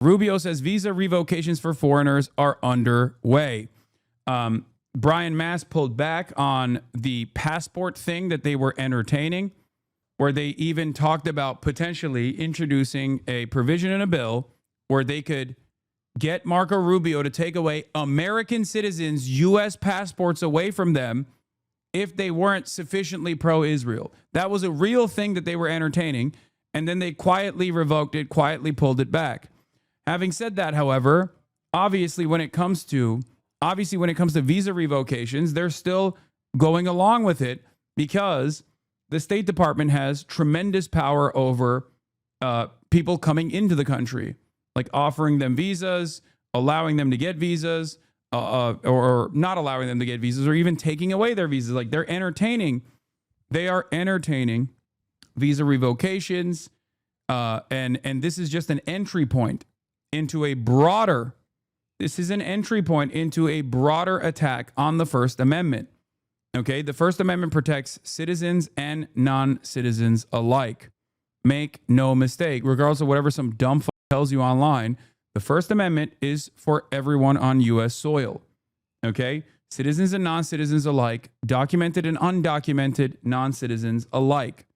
Rubio says visa revocations for foreigners are underway. Brian Mast pulled back on the passport thing that they were entertaining, where they even talked about potentially introducing a provision in a bill where they could get Marco Rubio to take away American citizens' U.S. passports away from them if they weren't sufficiently pro-Israel. That was a real thing that they were entertaining, and then they quietly revoked it, quietly pulled it back. Having said that, however, obviously when it comes to visa revocations, they're still going along with it because the State Department has tremendous power over people coming into the country, like offering them visas, allowing them to get visas, or not allowing them to get visas, or even taking away their visas. Like they are entertaining visa revocations, and this is just an entry point into a broader. This is an entry point into a broader attack on the First Amendment. Okay, the First Amendment protects citizens and non-citizens alike. Make no mistake, regardless of whatever some dumb tells you online, the First Amendment is for everyone on U.S. soil. Okay, citizens and non-citizens alike, documented and undocumented non-citizens alike.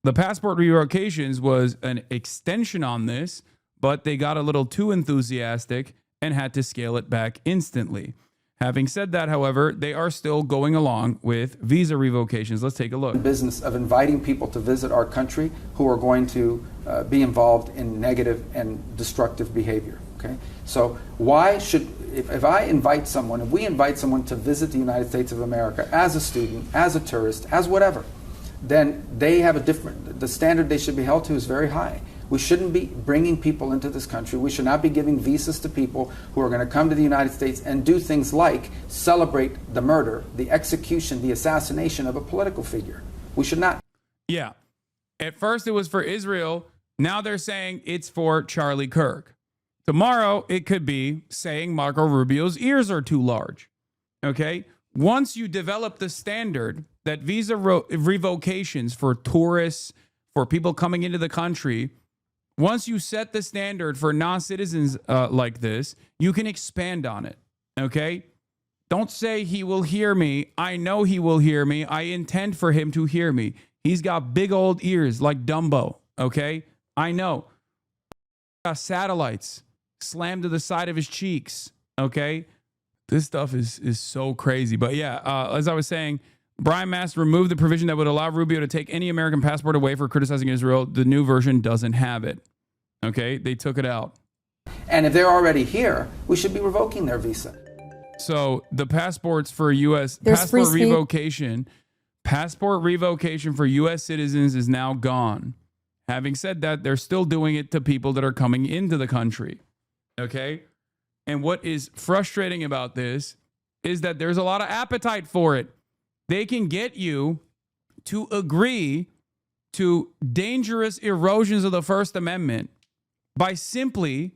The passport revocations was an extension on this, but they got a little too enthusiastic and had to scale it back instantly. Having said that, however, they are still going along with visa revocations. Let's take a look. The business of inviting people to visit our country who are going to be involved in negative and destructive behavior. Okay, so why should, if I invite someone, if we invite someone to visit the United States of America as a student, as a tourist, as whatever, then they have the standard they should be held to is very high. We shouldn't be bringing people into this country. We should not be giving visas to people who are going to come to the United States and do things like celebrate the murder, the execution, the assassination of a political figure. We should not. Yeah. At first it was for Israel. Now they're saying it's for Charlie Kirk. Tomorrow it could be saying Marco Rubio's ears are too large. Okay? Once you develop the standard that visa revocations for tourists, for people coming into the country, once you set the standard for non-citizens like this, you can expand on it, okay? Don't say he will hear me. I know he will hear me. I intend for him to hear me. He's got big old ears like Dumbo, okay? I know. Got satellites slammed to the side of his cheeks, okay? This stuff is so crazy. But yeah, as I was saying, Brian Mast removed the provision that would allow Rubio to take any American passport away for criticizing Israel. The new version doesn't have it. Okay, they took it out. And if they're already here, we should be revoking their visa. So the passports for U.S. passport revocation for U.S. citizens is now gone. Having said that, they're still doing it to people that are coming into the country. Okay, and what is frustrating about this is that there's a lot of appetite for it. They can get you to agree to dangerous erosions of the First Amendment by simply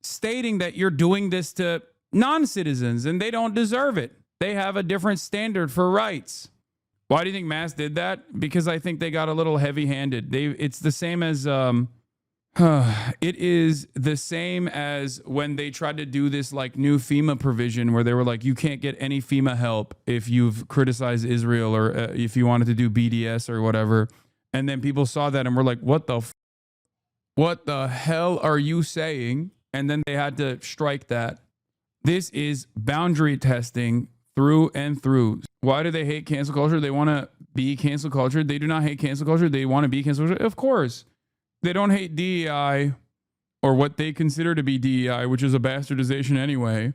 stating that you're doing this to non-citizens and they don't deserve it. They have a different standard for rights. Why do you think Mast did that? Because I think they got a little heavy-handed. It's the same as it is the same as when they tried to do this like new FEMA provision where they were like, you can't get any FEMA help if you've criticized Israel or if you wanted to do BDS or whatever. And then people saw that and were like, what the hell are you saying? And then they had to strike that. This is boundary testing through and through. Why do they hate cancel culture? They want to be cancel culture. They do not hate cancel culture. They want to be cancel culture. Of course. They don't hate DEI or what they consider to be DEI, which is a bastardization anyway.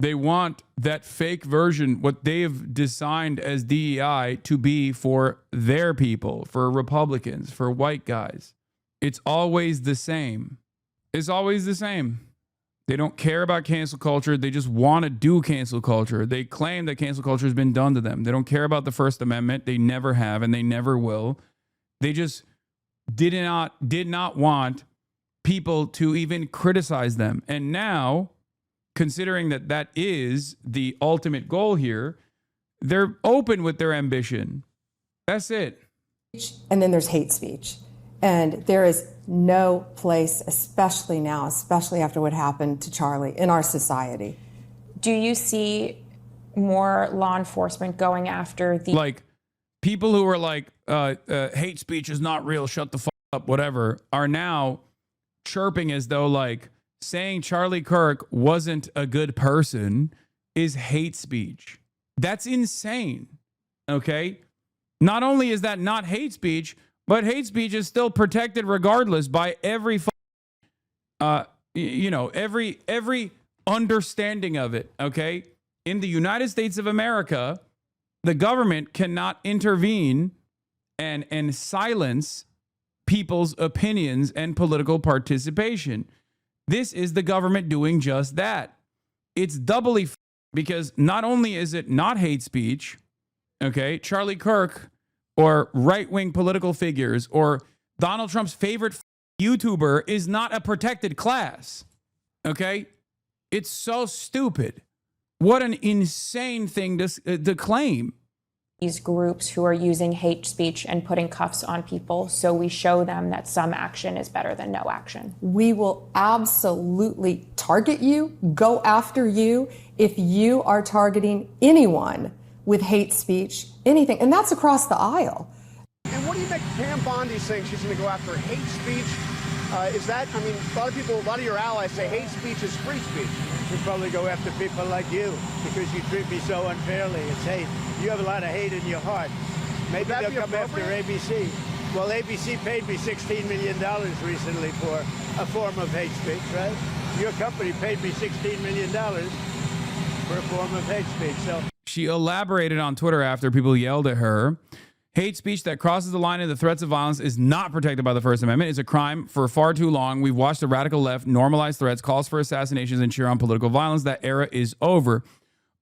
They want that fake version, what they've designed as DEI, to be for their people, for Republicans, for white guys. It's always the same. It's always the same. They don't care about cancel culture. They just want to do cancel culture. They claim that cancel culture has been done to them. They don't care about the First Amendment. They never have, and they never will. They just did not want people to even criticize them. And now, considering that that is the ultimate goal here, they're open with their ambition. That's it. And then there's hate speech. And there is no place, especially now, especially after what happened to Charlie in our society. Do you see more law enforcement going after the like people who are like hate speech is not real, shut the fuck up, whatever, are now chirping as though like saying Charlie Kirk wasn't a good person is hate speech? That's insane. Okay, not only is that not hate speech, but hate speech is still protected regardless by every every understanding of it. Okay, in the United States of America, the government cannot intervene and silence people's opinions and political participation. This is the government doing just that. It's doubly because not only is it not hate speech, okay, Charlie Kirk or right-wing political figures or Donald Trump's favorite YouTuber is not a protected class. Okay? It's so stupid. What an insane thing to claim. these groups who are using hate speech and putting cuffs on people, so we show them that some action is better than no action. We will absolutely target you, go after you, if you are targeting anyone with hate speech, anything, and that's across the aisle. And what do you make of Pam Bondi saying she's going to go after hate speech? Is that, I mean, a lot of your allies say hate speech is free speech. You'll probably go after people like you because you treat me so unfairly. It's hate. You have a lot of hate in your heart. Maybe they'll come after ABC. Well, ABC paid me $16 million recently for a form of hate speech, right? Your company paid me $16 million for a form of hate speech. So she elaborated on Twitter after people yelled at her. Hate speech that crosses the line into threats of violence is not protected by the First Amendment. It's a crime for far too long. We've watched the radical left normalize threats, calls for assassinations, and cheer on political violence. That era is over.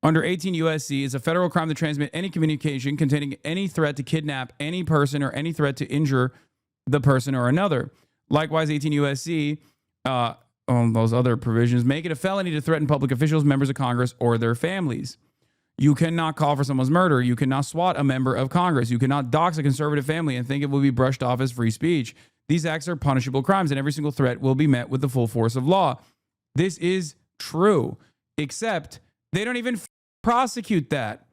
Under 18 U.S.C., it's a federal crime to transmit any communication containing any threat to kidnap any person or any threat to injure the person or another. Likewise, 18 U.S.C., those other provisions, make it a felony to threaten public officials, members of Congress, or their families. You cannot call for someone's murder. You cannot swat a member of Congress. You cannot dox a conservative family and think it will be brushed off as free speech. These acts are punishable crimes, and every single threat will be met with the full force of law. This is true, except they don't even prosecute that.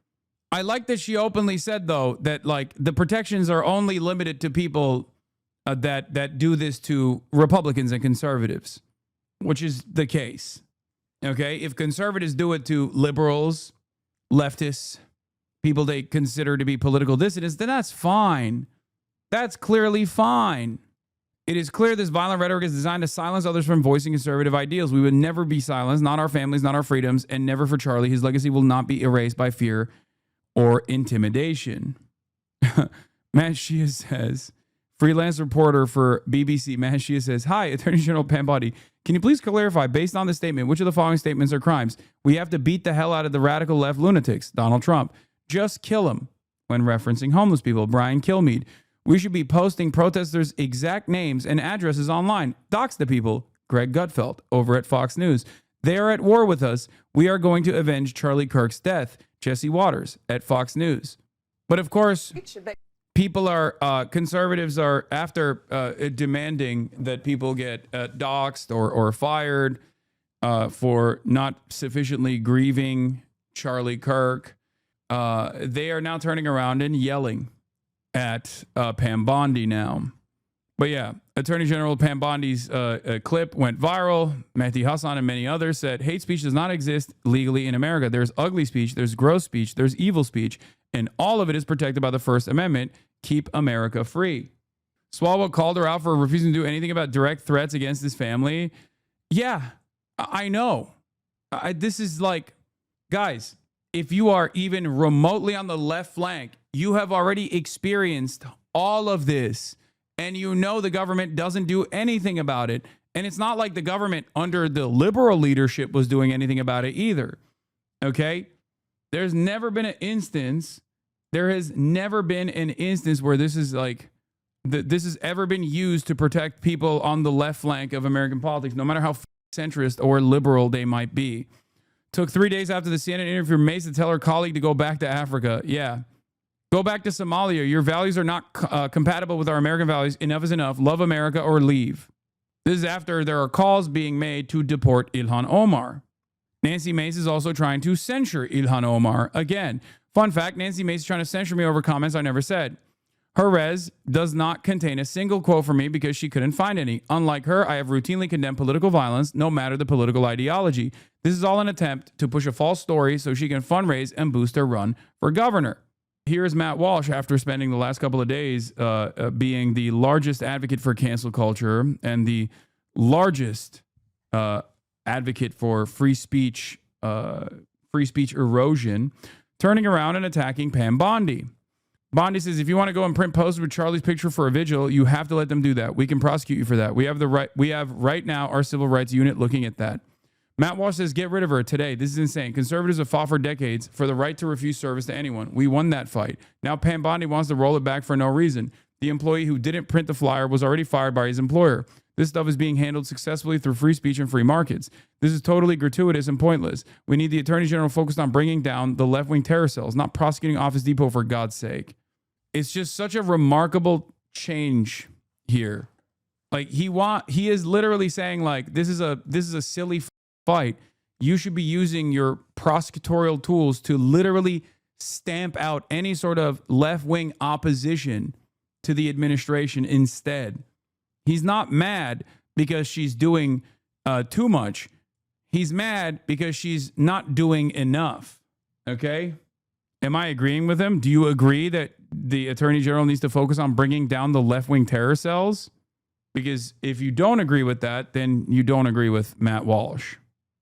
I like that she openly said, though, that like the protections are only limited to people that do this to Republicans and conservatives, which is the case. Okay, if conservatives do it to liberals, leftists, people they consider to be political dissidents, then that's fine. That's clearly fine. It is clear this violent rhetoric is designed to silence others from voicing conservative ideals. We would never be silenced, not our families, not our freedoms, and never for Charlie. His legacy will not be erased by fear or intimidation. Mashia says, freelance reporter for BBC, Mashia says, hi, Attorney General Pam Bondi. Can you please clarify, based on the statement, which of the following statements are crimes? We have to beat the hell out of the radical left lunatics. Donald Trump. Just kill him. When referencing homeless people. Brian Kilmeade. We should be posting protesters' exact names and addresses online. Dox the people. Greg Gutfeld over at Fox News. They are at war with us. We are going to avenge Charlie Kirk's death. Jesse Waters at Fox News. But of course, people are, conservatives are after demanding that people get doxxed or fired for not sufficiently grieving Charlie Kirk. They are now turning around and yelling at Pam Bondi now. But yeah, Attorney General Pam Bondi's clip went viral. Mehdi Hasan and many others said, hate speech does not exist legally in America. There's ugly speech, there's gross speech, there's evil speech, and all of it is protected by the First Amendment. Keep America free. Swalwell called her out for refusing to do anything about direct threats against his family. Yeah, I know. This is like, guys, if you are even remotely on the left flank, you have already experienced all of this, and you know the government doesn't do anything about it. And it's not like the government under the liberal leadership was doing anything about it either. Okay? There's never been an instance. There has never been an instance where this is like, this has ever been used to protect people on the left flank of American politics, no matter how centrist or liberal they might be. Took 3 days after the CNN interview for Mace to tell her colleague to go back to Africa. Yeah. Go back to Somalia. Your values are not compatible with our American values. Enough is enough. Love America or leave. This is after there are calls being made to deport Ilhan Omar. Nancy Mace is also trying to censure Ilhan Omar. Again, fun fact, Nancy Mace is trying to censure me over comments I never said. Her res does not contain a single quote from me because she couldn't find any. Unlike her, I have routinely condemned political violence, no matter the political ideology. This is all an attempt to push a false story so she can fundraise and boost her run for governor. Here's Matt Walsh after spending the last couple of days being the largest advocate for cancel culture and the largest advocate for free speech erosion, turning around and attacking Pam Bondi. Bondi says, if you want to go and print posters with Charlie's picture for a vigil, you have to let them do that. We can prosecute you for that. We have right now our civil rights unit looking at that. Matt Walsh says, get rid of her today. This is insane. Conservatives have fought for decades for the right to refuse service to anyone. We won that fight. Now Pam Bondi wants to roll it back for no reason. The employee who didn't print the flyer was already fired by his employer. This stuff is being handled successfully through free speech and free markets. This is totally gratuitous and pointless. We need the Attorney General focused on bringing down the left-wing terror cells, not prosecuting Office Depot for God's sake. It's just such a remarkable change here. Like he is literally saying like, this is a silly fight. You should be using your prosecutorial tools to literally stamp out any sort of left-wing opposition to the administration instead. He's not mad because she's doing too much. He's mad because she's not doing enough. Okay? Am I agreeing with him? Do you agree that the Attorney General needs to focus on bringing down the left-wing terror cells? Because if you don't agree with that, then you don't agree with Matt Walsh.